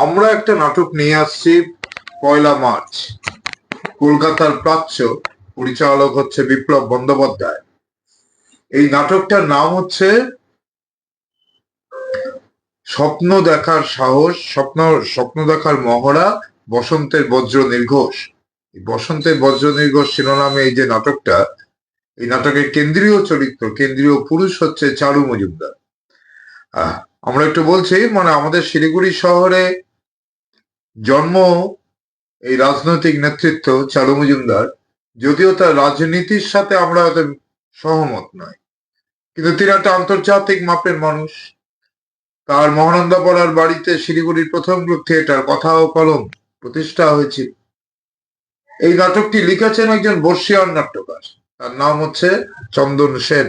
আমরা একটা নাটক নিয়ে আসছি 1 মার্চ। কলকাতার প্রাচ্য, পরিচালক হচ্ছে বিপ্লব বন্দ্যোপাধ্যায়। এই নাটকটার নাম হচ্ছে স্বপ্ন দেখার সাহস, স্বপ্ন দেখার মহড়া, বসন্তের বজ্র নির্ঘোষ। এই বসন্তের বজ্র নির্ঘোষ শিরোনামে এই যে নাটকটা, এই নাটকের কেন্দ্রীয় চরিত্র, কেন্দ্রীয় পুরুষ হচ্ছে চারু মজুমদার। আমরা একটু বলছি, মানে আমাদের শিলিগুড়ি শহরে জন্ম এই রাজনৈতিক নেতৃত্ব চারু মজুমদার, যদিও তার রাজনীতির সাথে আমরা হয়তো সহমত নয়, কিন্তু তিনি একটা আন্তর্জাতিক মাপের মানুষ। তার মহানন্দাপাড়ার বাড়িতে শিলিগুড়ির প্রথম গ্রুপ থিয়েটার কথা ও কলম প্রতিষ্ঠা হয়েছিল। এই নাটকটি লিখেছেন একজন বর্ষীয়ান নাট্যকার, তার নাম হচ্ছে চন্দন সেন।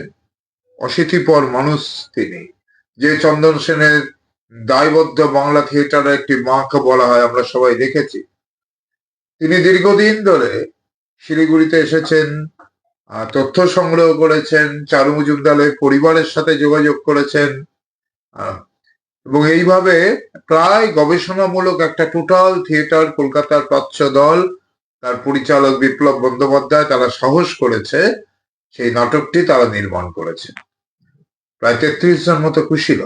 অশীতিপর মানুষ তিনি, যে চন্দন সেনের দায়বদ্ধ বাংলা থিয়েটারের একটি মাকে বলা হয়, আমরা সবাই দেখেছি। তিনি দীর্ঘদিন ধরে শিলিগুড়িতে এসেছেন, তথ্য সংগ্রহ করেছেন, চারু মজুমদারের পরিবারের সাথে যোগাযোগ করেছেন, এবং এইভাবে প্রায় গবেষণামূলক একটা টোটাল থিয়েটার কলকাতার প্রাচ্য দল, তার পরিচালক বিপ্লব বন্দ্যোপাধ্যায়, তারা সাহস করেছে সেই নাটকটি তারা নির্মাণ করেছে। প্রায় 33 জন মতো কুশীল।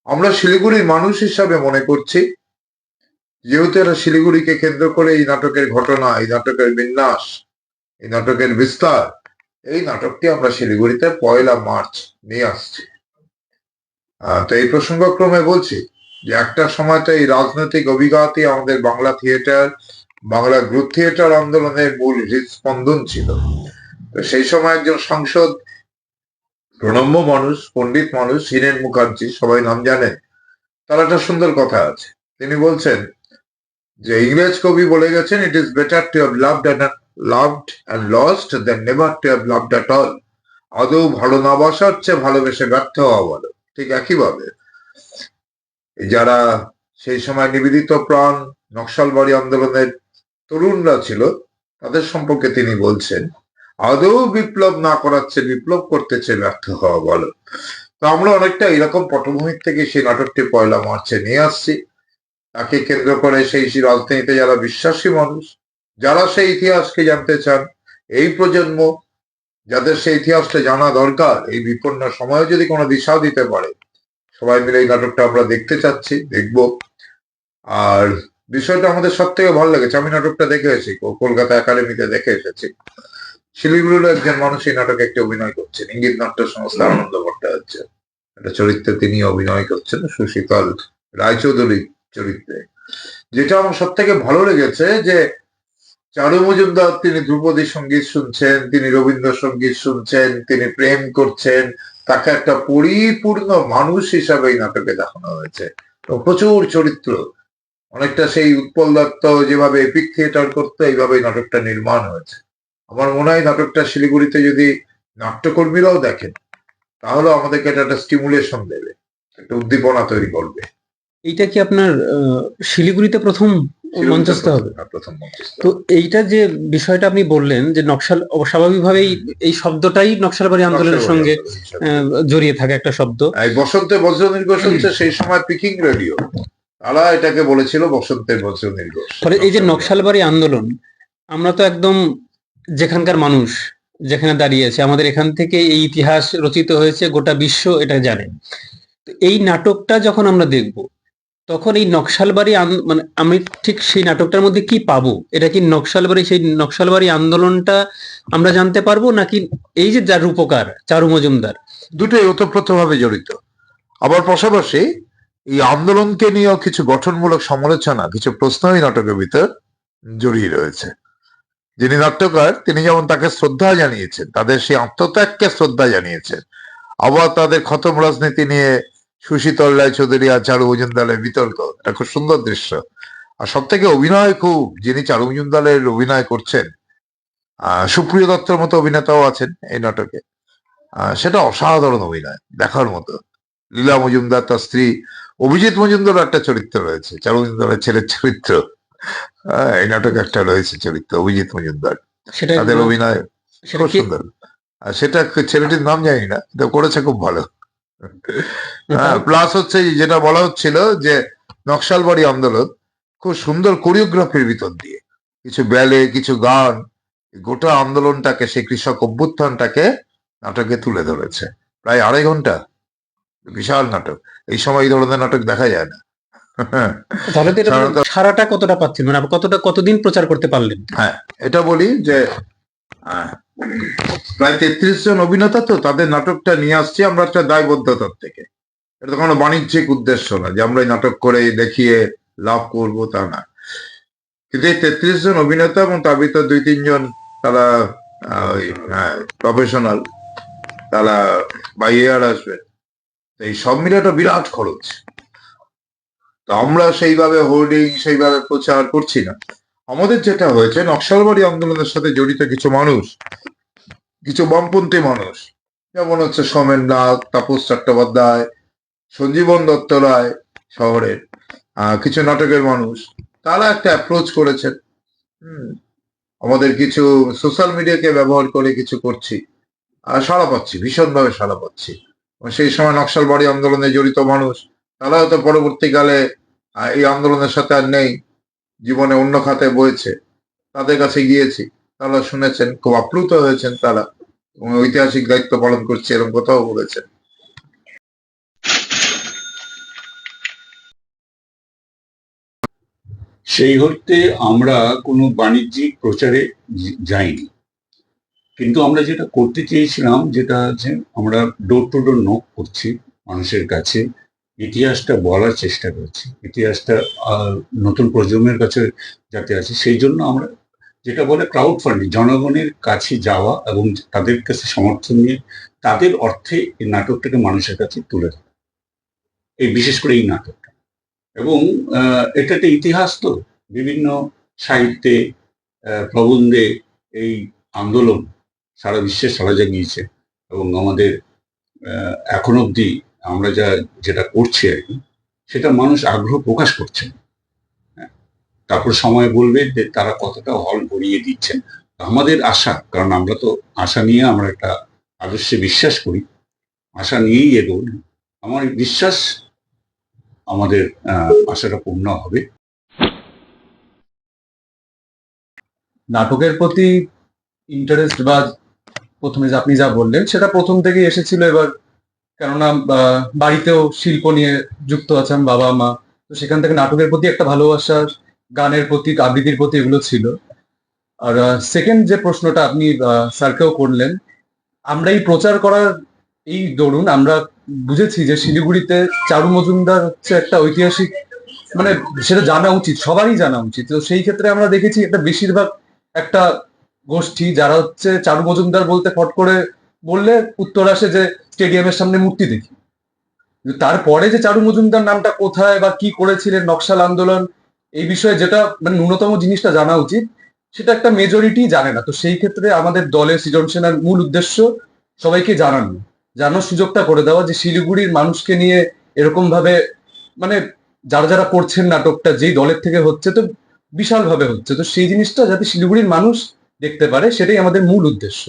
আমরা শিলিগুড়ির মানুষ হিসাবে মনে করছি, যেহেতু এরা শিলিগুড়িকে কেন্দ্র করে এই নাটকের ঘটনা, এই নাটকের বিন্যাস, এই নাটকের বিস্তার, এই নাটকটি আমরা শিলিগুড়িতে 1 মার্চ নিয়ে আসছি। তো এই প্রসঙ্গক্রমে বলছি যে একটা সময় তো এই রাজনৈতিক অভিঘাতই আমাদের Bangla theatre, Bangla group theatre আন্দোলনের মূল হৃদস্পন্দন ছিল। তো সেই সময় একজন সাংসদ, প্রণম্য মানুষ, পণ্ডিত মানুষ, হীরেন মুখার্জি, সবাই নাম জানেন, তার একটা সুন্দর কথা আছে। তিনি বলছেন যে ইংরেজ কবি বলে গেছেন, it is better to have loved and lost than never to have loved at all. আদৌ ভালো না বাসার চেয়ে ভালোবেসে ব্যর্থ হওয়া ভালো। ঠিক একইভাবে যারা সেই সময় নিবেদিত প্রাণ নকশালবাড়ি আন্দোলনের তরুণরা ছিল, তাদের সম্পর্কে তিনি বলছেন, আদৌ বিপ্লব না করাচ্ছে, বিপ্লব করতেছে ব্যর্থ হওয়া ভালো। তো আমরা অনেকটা এরকম পটভূমির থেকে সেই নাটকটি 1 মার্চে নিয়ে আসছি। তাকে কেন্দ্র করে সেই রাজনীতিতে যারা বিশ্বাসী মানুষ, যারা সেই ইতিহাসকে জানতে চান, এই প্রজন্ম যাদের সেই ইতিহাসটা জানা দরকার, এই বিপন্ন সময়ে যদি কোনো দিশা দিতে পারে, সবাই মিলে এই নাটকটা আমরা দেখতে চাচ্ছি, দেখব। আর বিষয়টা আমাদের সব থেকে ভালো লেগেছে, আমি নাটকটা দেখে এসেছি, কলকাতা একাডেমিতে দেখে এসেছি। শিলিগুড়ির একজন মানুষ এই নাটকে একটি অভিনয় করছেন, ইঙ্গিত নাট্য সংস্থা আনন্দ ভট্টাচার্য, একটা চরিত্রে তিনি অভিনয় করছেন, সুশীতল রায়চৌধুরী চরিত্রে। যেটা আমার সব থেকে ভালো লেগেছে যে চারু মজুমদার, তিনি ধ্রুপদী সঙ্গীত শুনছেন, তিনি রবীন্দ্রসঙ্গীত শুনছেন, তিনি প্রেম করছেন, তাকে একটা পরিপূর্ণ মানুষ হিসাবে এই নাটকে দেখানো হয়েছে। প্রচুর চরিত্র, অনেকটা সেই উৎপল দত্ত যেভাবে এপিক থিয়েটার করতো, এইভাবে নাটকটা নির্মাণ হয়েছে। আমার মনে হয় নাটকটা শিলিগুড়িতে যদি নাট্যকর্মীরাও দেখেন, তাহলে আমাদেরকে এটা একটা স্টিমুলেশন দেবে, একটা উদ্দীপনা তৈরি করবে। এইটা কি আপনার শিলিগুড়িতে প্রথম মঞ্চস্থ হবে? প্রথম মঞ্চস্থ। তো এইটা যে বিষয়টা আপনি বললেন যে নকশাল, স্বাভাবিকভাবেই এই শব্দটাই নকশালবাড়ি আন্দোলনের সঙ্গে জড়িয়ে থাকে একটা শব্দ। এই বসন্তের বজ্র নির্ঘোষ হচ্ছে সেই সময় পিকিং রেডিও, তারা এটাকে বলেছিল বসন্তের বজ্র নির্ঘোষ। ফলে এই যে নকশালবাড়ি আন্দোলন, আমরা তো একদম যেখানকার মানুষ, যেখানে দাঁড়িয়েছে, আমাদের এখান থেকে এই ইতিহাস রচিত হয়েছে, গোটা বিশ্ব এটা জানে। তো এই নাটকটা যখন আমরা দেখব, তখন এই নকশালবাড়ি মানে আমি ঠিক সেই নাটকটার মধ্যে কি পাবো? এটা কি নকশালবাড়ি, সেই নকশালবাড়ি আন্দোলনটা আমরা জানতে পারবো, নাকি এই যে যার রূপকার চারু মজুমদার, দুটোই ওতপ্রোতভাবে জড়িত। আবার পাশাপাশি এই আন্দোলনকে নিয়েও কিছু গঠনমূলক সমালোচনা, কিছু প্রশ্ন এই নাটকের ভিতর জড়িয়ে রয়েছে। যিনি নাট্যকার, তিনি যেমন তাকে শ্রদ্ধা জানিয়েছেন, তাদের সেই আত্মত্যাগকে শ্রদ্ধা জানিয়েছেন, আবার তাদের খতম রাজনীতি নিয়ে সুশীতল রায়চৌধুরী আর চারু মজুমদারের বিতর্ক, এটা খুব সুন্দর দৃশ্য। আর সব থেকে অভিনয়, খুব যিনি চারু মজুমদারের অভিনয় করছেন, সুপ্রিয় দত্তের মতো অভিনেতাও আছেন এই নাটকে, সেটা অসাধারণ অভিনয়, দেখার মতো। লীলা মজুমদার, তার স্ত্রী, অভিজিৎ মজুমদার একটা চরিত্র রয়েছে, চারু মজুমদারের ছেলের চরিত্র, এই নাটকে একটা রয়েছে চরিত্র অভিজিৎ মজুমদার, তাদের অভিনয় খুব সুন্দর। আর সেটা ছেলেটির নাম জানি না, এটা করেছে খুব ভালো। প্লাস হচ্ছে যেটা বলা হচ্ছিল যে নকশালবাড়ি আন্দোলন খুব সুন্দর কোরিওগ্রাফির ভিতর দিয়ে কিছু ব্যালে কিছু গান গোটা আন্দোলনটাকে, সেই কৃষক অভ্যুত্থানটাকে নাটকে তুলে ধরেছে। প্রায় 2.5 ঘন্টা, বিশাল নাটক। এই সময় এই ধরনের নাটক দেখা যায় না। তাহলে তো এটা সাধারণত সারাটা কতটা পাচ্ছেন, মানে আপনি কতদিন প্রচার করতে পারলেন? হ্যাঁ, এটা বলি যে প্রায় 33 জন অভিনেতা, তো তাদের নাটকটা নিয়ে আসছি আমরা একটা দায়বদ্ধতার থেকে। এটা তো কোনো বাণিজ্যিক উদ্দেশ্য না যে আমরা এই নাটক করে দেখিয়ে লাভ করব, তা না। কিন্তু এই 33 জন অভিনেতা এবং তার ভিতর 2-3 জন তারা প্রফেশনাল, তারা বাইরে আসবে, এই সব মিলে একটা বিরাট খরচ। তো আমরা সেইভাবে হোর্ডিং, সেইভাবে প্রচার করছি না। আমাদের যেটা হয়েছে, নকশালবাড়ি আন্দোলনের সাথে জড়িত কিছু মানুষ, কিছু বামপন্থী মানুষ, যেমন হচ্ছে সোমেন নাগ, তাপস চট্টোপাধ্যায়, সঞ্জীবন দত্ত রায় শহরের কিছু নাটকের মানুষ, তারা একটা অ্যাপ্রোচ করেছেন। আমাদের কিছু সোশ্যাল মিডিয়াকে ব্যবহার করে কিছু করছি, আর সাড়া পাচ্ছি, ভীষণভাবে সাড়া পাচ্ছি। সেই সময় নকশালবাড়ি আন্দোলনে জড়িত মানুষ, তারা হয়তো পরবর্তীকালে এই আন্দোলনের সাথে আর নেই, জীবনে অন্য খাতে বয়েছে, তাদের কাছে গিয়েছি, তারা শুনেছেন, খুব আপ্লুত হয়েছেন তারা, এবং ঐতিহাসিক দায়িত্ব পালন করছে এরকম কথাও বলেছেন। সেই অর্থে আমরা কোনো বাণিজ্যিক প্রচারে যাইনি, কিন্তু আমরা যেটা করতে চেয়েছিলাম, যেটা আছে আমরা ডোর টু ডোর নক করছি মানুষের কাছে, ইতিহাসটা বলার চেষ্টা করছি, ইতিহাসটা নতুন প্রজন্মের কাছে যাতে আছে, সেই জন্য আমরা যেটা বলে ক্রাউড ফান্ডিং, জনগণের কাছে যাওয়া এবং তাদের কাছে সমর্থন নিয়ে তাদের অর্থে এই নাটকটাকে মানুষের কাছে তুলে ধরা, এই বিশেষ করে এই নাটকটা। এবং এটা একটা ইতিহাস, তো বিভিন্ন সাহিত্যে প্রবন্ধে এই আন্দোলন সারা বিশ্বে সাড়া জাগিয়েছে, এবং আমাদের এখন অবধি আমরা যেটা করছি আর কি, সেটা মানুষ আগ্রহ প্রকাশ করছেন। তারপর সময় বলবে যে তারা কতটা হল ভরিয়ে দিচ্ছেন। আমাদের আশা, কারণ আমরা তো আশা নিয়ে আমরা একটা আদর্শে বিশ্বাস করি, আশা নিয়েই এগোই, আমার বিশ্বাস আমাদের আশাটা পূর্ণ হবে। নাটকের প্রতি ইন্টারেস্ট বা প্রথমে যে আপনি যা বললেন সেটা প্রথম থেকেই এসেছিল। এবার কেননা বাড়িতেও শিল্প নিয়ে যুক্ত আছেন বাবা মা, তো সেখান থেকে নাটকের প্রতি একটা ভালোবাসা, গানের প্রতি, আবৃত্তির প্রতি এগুলো ছিল। আর সেকেন্ড যে প্রশ্নটা আপনি স্যারকেও করলেন, আমরা এই প্রচার করার এই দরুন আমরা বুঝেছি যে শিলিগুড়িতে চারু মজুমদার হচ্ছে একটা ঐতিহাসিক, মানে সেটা জানা উচিত, সবারই জানা উচিত। তো সেই ক্ষেত্রে আমরা দেখেছি একটা বেশিরভাগ একটা গোষ্ঠী যারা হচ্ছে চারু মজুমদার বলতে ফট করে বললে উত্তর আসে যে স্টেডিয়ামের সামনে মূর্তি দেখি। কিন্তু তারপরে যে চারু মজুমদার নামটা কোথায় বা কি করেছিলেন, নকশাল আন্দোলন, এই বিষয়ে যেটা মানে ন্যূনতম জিনিসটা জানা উচিত, সেটা একটা মেজরিটি জানে না। তো সেই ক্ষেত্রে আমাদের দলের সৃজন সেনার মূল উদ্দেশ্য সবাইকে জানানোর সুযোগটা করে দেওয়া, যে শিলিগুড়ির মানুষকে নিয়ে এরকম ভাবে, মানে যারা যারা করছেন নাটকটা যেই দলের থেকে হচ্ছে, তো বিশাল ভাবে হচ্ছে, তো সেই জিনিসটা যাতে শিলিগুড়ির মানুষ দেখতে পারে, সেটাই আমাদের মূল উদ্দেশ্য।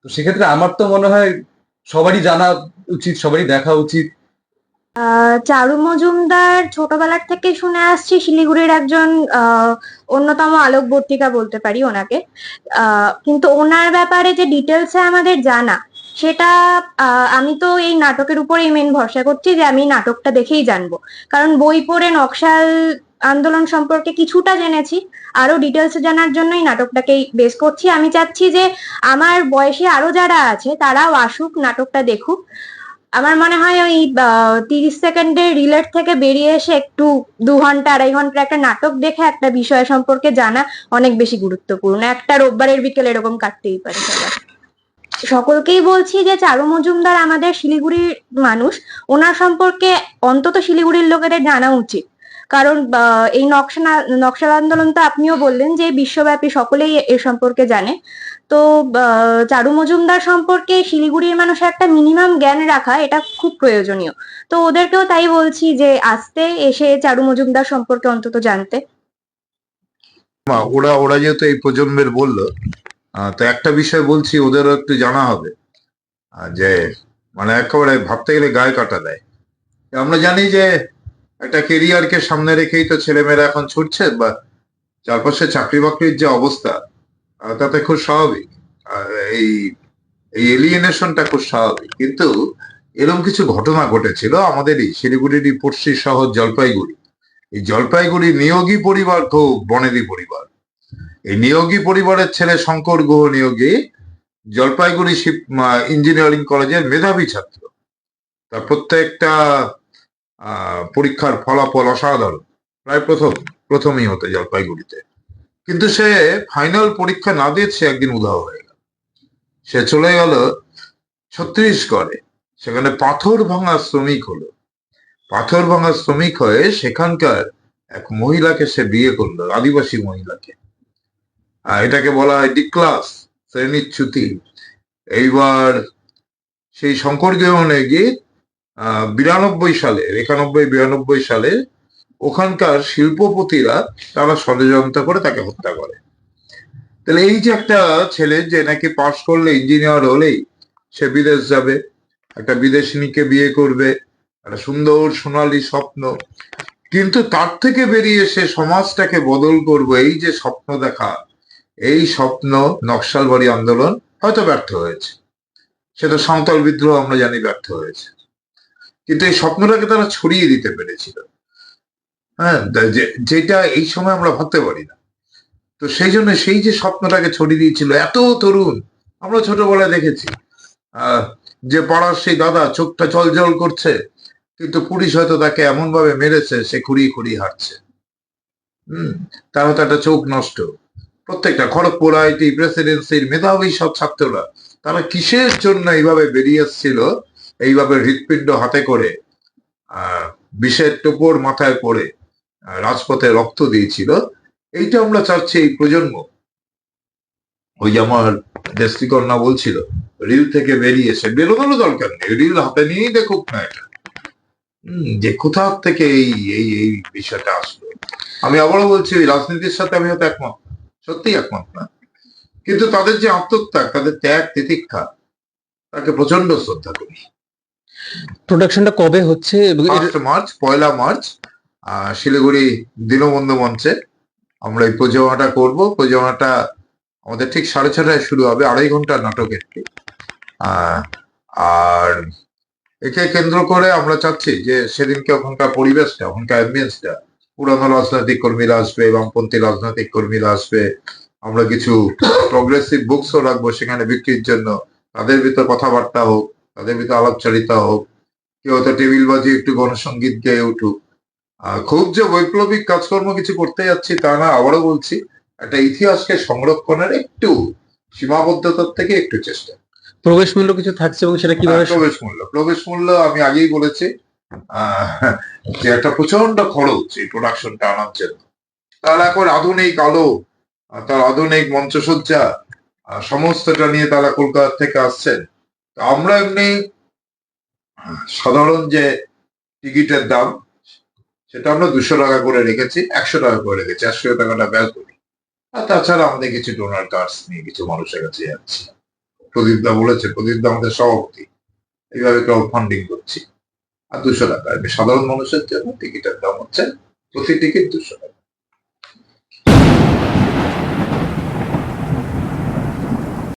তো সেক্ষেত্রে আমার তো মনে হয় সবারই জানা উচিত, সবারই দেখা উচিত। চারু মজুমদার ছোটবেলার থেকে শুনে আসছি শিলিগুড়ির একজন অন্যতম আলোকবর্তিকা বলতে পারি ওনাকে। কিন্তু ওনার ব্যাপারে যে ডিটেলসে আমাদের জানা, সেটা আমি তো এই নাটকের উপরেই মেন ভরসা করছি যে আমি নাটকটা দেখেই জানবো। কারণ বই পড়ে নকশাল আন্দোলন সম্পর্কে কিছুটা জেনেছি, আরো ডিটেলসে জানার জন্যই নাটকটাকেই বেস করছি। আমি চাচ্ছি যে আমার বয়সী আরো যারা আছে তারাও আসুক, নাটকটা দেখুক। আমার মনে হয় ওই 30 সেকেন্ডের রিলেট থেকে বেরিয়ে এসে একটু 2 ঘন্টা 2.5 ঘন্টার একটা নাটক দেখে একটা বিষয় সম্পর্কে জানা অনেক বেশি গুরুত্বপূর্ণ। একটা রোববারের বিকেল এরকম কাটতেই পারে সবার। সকলকেই বলছি যে চারু মজুমদার আমাদের শিলিগুড়ির মানুষ, ওনার সম্পর্কে অন্তত শিলিগুড়ির লোকেদের জানা উচিত। কারণ এই নকশাল আন্দোলন তো আপনিও বললেন যে বিশ্বব্যাপী সকলেই এর সম্পর্কে জানে। তো চারু মজুমদার সম্পর্কে শিলিগুড়ির মানুষের একটা মিনিমাম জ্ঞান রাখা এটা খুব প্রয়োজনীয়। তো ওদেরকেও তাই বলছি যে আসতে, এসে চারু মজুমদার সম্পর্কে অন্তত জানতে। ওরা ওরা যেহেতু এই প্রজন্মের বললো, তো একটা বিষয় বলছি, ওদেরও একটু জানা হবে, যে মানে একেবারে ভাবতে গেলে গায়ে কাটা দেয়। আমরা জানি যে একটা কেরিয়ারকে সামনে রেখেই তো ছেলেমেয়েরা এখন ছুটছে, বা চারপাশে চাকরি বাকরির যে অবস্থা, তাতে খুব স্বাভাবিক। আর এই এই এলিয়েনেশনটা খুব স্বাভাবিক। কিন্তু এরকম কিছু ঘটনা ঘটেছিল আমাদেরই শিলিগুড়িরই পড়শি শহর জলপাইগুড়ি। এই জলপাইগুড়ি নিয়োগী পরিবার খুব বনেদি পরিবার। এই নিয়োগী পরিবারের ছেলে শঙ্কর গুহ নিয়োগী জলপাইগুড়ি ইঞ্জিনিয়ারিং কলেজের মেধাবী ছাত্র। তার প্রত্যেকটা পরীক্ষার ফলাফল অসাধারণ, প্রায় প্রথমই হতো জলপাইগুড়িতে। কিন্তু সে ফাইনাল পরীক্ষা না দিয়ে সে একদিন উধাও হয়ে গেল। সে চলে গেল ছত্তিশগড়ে, সেখানে পাথর ভাঙা শ্রমিক হলো। পাথর ভাঙা শ্রমিক হয়ে সেখানকার এক মহিলাকে সে বিয়ে করলো, আদিবাসী মহিলাকে। এটাকে বলা হয় ডি ক্লাস, শ্রেণীচ্যুতি। এইবার সেই শঙ্কর গুহ নিয়োগী 92 সালে, 91-92 সালে ওখানকার শিল্পপতিরা তারা ষড়যন্ত্র করে তাকে হত্যা করে। তাহলে এই যে একটা ছেলে যে নাকি পাশ করলে, ইঞ্জিনিয়ার হলেই সে বিদেশ যাবে, একটা বিদেশিনীকে বিয়ে করবে, একটা সুন্দর সোনালী স্বপ্ন, কিন্তু তার থেকে বেরিয়ে সে সমাজটাকে বদল করবে, এই যে স্বপ্ন দেখা, এই স্বপ্ন নকশালবাড়ি আন্দোলন হয়তো ব্যর্থ হয়েছে, সেটা সাঁওতাল বিদ্রোহ আমরা জানি ব্যর্থ হয়েছে, কিন্তু এই স্বপ্নটাকে তারা ছড়িয়ে দিতে পেরেছিল। হ্যাঁ, যেটা এই সময় আমরা ভাবতে পারি না। তো সেই জন্য সেই যে স্বপ্নটাকে ছড়িয়ে দিয়েছিল এত তরুণ, আমরা ছোটবেলায় দেখেছি যে পাড়ার সেই দাদা চোখটা জল করছে, কিন্তু পুলিশ হয়তো তাকে এমন ভাবে মেরেছে সে খুঁড়িয়ে হাঁটছে। তার হয়তো একটা চোখ নষ্ট। প্রত্যেকটা খড়গপুর আইআইটি, প্রেসিডেন্সির মেধাবী সব ছাত্ররা তারা কিসের জন্য এইভাবে বেরিয়ে এসেছিল, এইভাবে হৃৎপিণ্ড হাতে করে, বিষের টোপর মাথায় পড়ে রাজপথে রক্ত দিয়েছিল। এইটা আমরা চাচ্ছি এই প্রজন্ম, ওই যে আমার দেশিকন্যা বলছিল, রিল থেকে বেরিয়ে এসে, বেরোনোরও দরকার নেই, রিল হাতে নিয়েই দেখুক না এটা, যে কোথা থেকে এই এই এই বিষয়টা আসলো। আমি আবারও বলছি, ওই রাজনীতির সাথে আমি হয়তো একমত, সত্যিই একমত না, কিন্তু তাদের যে আত্মত্যাগ, তাদের ত্যাগ তিতিক্ষা, তাকে প্রচন্ড শ্রদ্ধা করি। প্রোডাকশনটা কবে হচ্ছে? 1 মার্চ শিলিগুড়ি দীনবন্ধু মঞ্চে আমরা এই প্রযোজনাটা করব। প্রযোজনাটা আমাদের ঠিক 6:30টায় শুরু হবে, 2.5 ঘন্টার নাটক একটি। আর একে কেন্দ্র করে আমরা চাচ্ছি যে সেদিনকে ওখানকার পরিবেশটা, ওখানকার অ্যাম্বিয়েন্সটা, পুরানো রাজনৈতিক কর্মীরা আসবে, বামপন্থী রাজনৈতিক কর্মীরা আসবে, আমরা কিছু প্রগ্রেসিভ বুকসও রাখবো সেখানে বিক্রির জন্য, তাদের ভিতর কথাবার্তা হোক, তাদের ভিতর আলাপচারিতা হোক, কেউ হয়তো টেবিল বাজিয়ে একটু গণসঙ্গীত গেয়ে উঠুক। খুব যে বৈপ্লবিক কাজকর্ম কিছু করতে যাচ্ছি তা না, আবারও বলছি, একটা ইতিহাসকে সংরক্ষণের একটু সীমাবদ্ধতার থেকে একটু চেষ্টা। প্রবেশ মূল্য কিছু থাকছে এবং সেটা কিভাবে? প্রবেশ মূল্য আমি আগেই বলেছি যে একটা প্রচন্ড খরচ এই প্রোডাকশনটা আনার জন্য। তার এখন আধুনিক আলো, তার আধুনিক মঞ্চসজ্জা, সমস্তটা নিয়ে তারা কলকাতা থেকে আসছেন। আমরা এমনি সাধারণ যে টিকিটের দাম সেটা আমরা 200 টাকা করে রেখেছি, 100 টাকা করে রেখেছি, 100 টাকাটা ব্যয় করি। আর তাছাড়া আমাদের কিছু ডোনার কার্ডস নিয়ে কিছু মানুষের কাছে যাচ্ছি। প্রদীপ দা বলেছে, প্রদীপ দা আমাদের সভাপতি, এইভাবে ক্রাউড ফান্ডিং করছি। আর 200 টাকা সাধারণ মানুষের জন্য টিকিটের দাম হচ্ছে প্রতি টিকিট 200 টাকা।